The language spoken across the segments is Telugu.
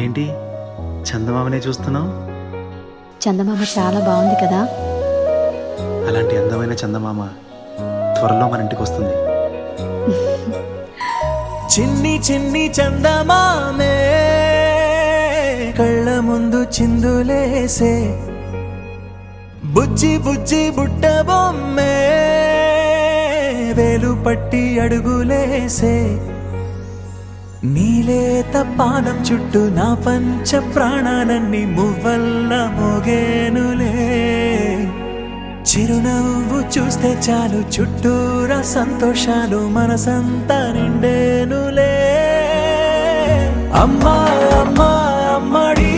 ఏంటి చందమామనే చూస్తున్నావు? చందమామ చాలా బాగుంది కదా. అలాంటి అందమైన చందమామ త్వరలో మన ఇంటికి వస్తుంది. చిన్ని చిన్ని చందమామే కళ్ళ ముందు చిందులేసే, బుజ్జి బుజ్జి బుట్ట బొమ్మే వేలు పట్టి అడుగులేసే, నీలేత పానం చుట్టూ నా పంచ ప్రాణాలన్నీ మువ్వల్ల మోగేనులే. చిరునవ్వు చూస్తే చాలు చుట్టూరా సంతోషాలు మనసంతా నిండేనులే. అమ్మా అమ్మా అమ్మడి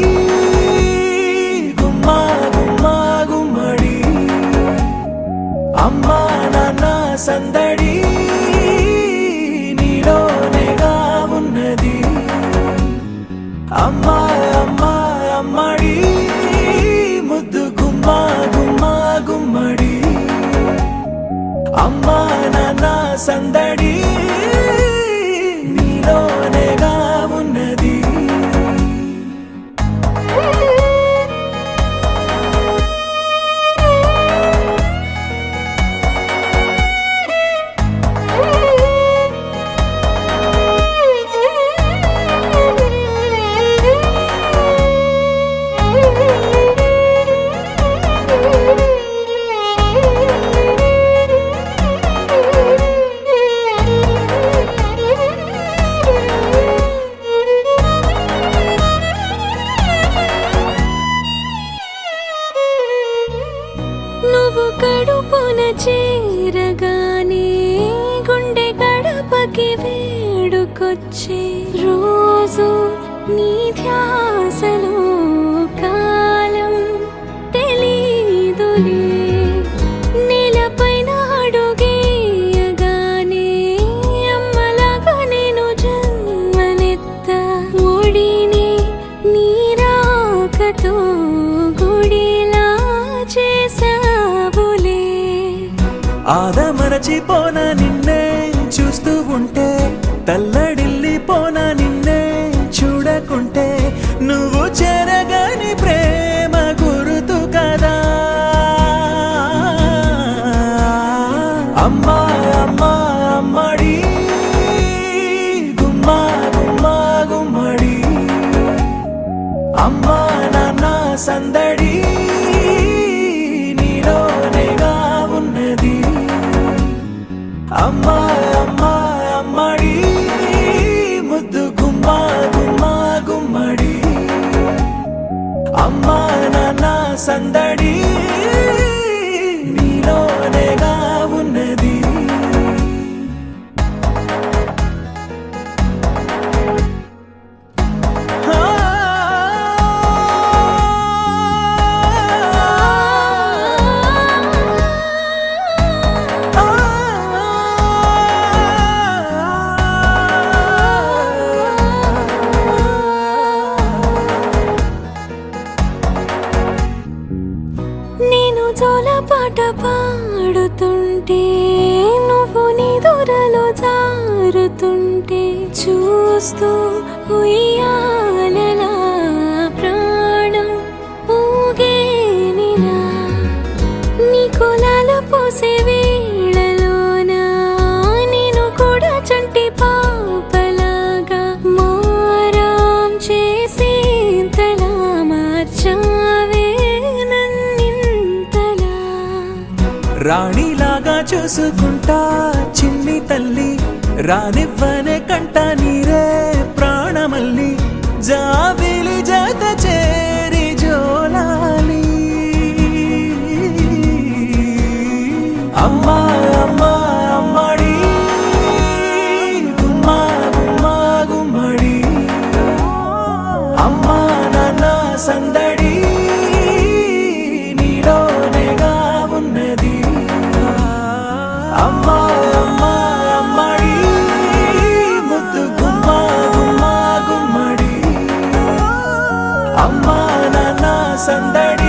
గుమ్మా గుమ్మా గుమ్మడి, అమ్మా నాన్న సందడి నీలోనేగా ఉన్నది. అమ్మా అమ్మా అమ్మడి ముద్దు గుమ్మా గుమ్మా గుమ్మడి, అమ్మా నాన్న సందడి నీలోనేగా ఉన్నది. నువ్వు కడుపున చేరగానే గుండె గడపకి వేడుకొచ్చే, రోజు నీ ధ్యాసలో కాలం తెలీదులే. నేలపైన అడుగేయగానే అమ్మలాగా నేను జన్మనెత్త, ఒడిని నీ రాకతో గుడిలా చేసావులే. ఆదమరచిపోన నిన్నే చూస్తూ ఉంటే, తల్లడిల్లిపోన నిన్నే చూడకుంటే, నువ్వు చెరగని ప్రేమ గురుతు కదా. అమ్మా అమ్మా అమ్మడి గుమ్మా గుమ్మా గుమ్మడి, అమ్మా నాన్న సందడి నీలోనేగా ఉన్నది. అమ్మా అమ్మా అమ్మడి ముద్దు గుమ్మా గుమ్మా గుమ్మడి, అమ్మా నాన్న సందడి నీలోనేగా ఉన్నది. నేను జోలపాట పాడుతుంటే, నువ్వు నీ దూరలో జారుతుంటే, చూస్తూ ఉయ్యాలలా ప్రాణం ఊగేనినా. నీ కులాల పోసే వేళలోన నేను కూడా చంటి పాపలాగా మారాం చేసి తలా మార్చావే. రాణిలాగా చూసుకుంటా చిన్ని తల్లి, రానివ్వనే కంట నీరే ప్రాణమల్లి, జాబిలి జత చేరి జోలాలి. అమ్మా అమ్మా అమ్మడి గుమ్మా గుమ్మా గుమ్మడి, అమ్మా నాన్న సందడి నీలోనేగా ఉన్నది. అమ్మా అమ్మా అమ్మడి ముద్దు గుమ్మా గుమ్మా గుమ్మడి, అమ్మా నాన్న సందడి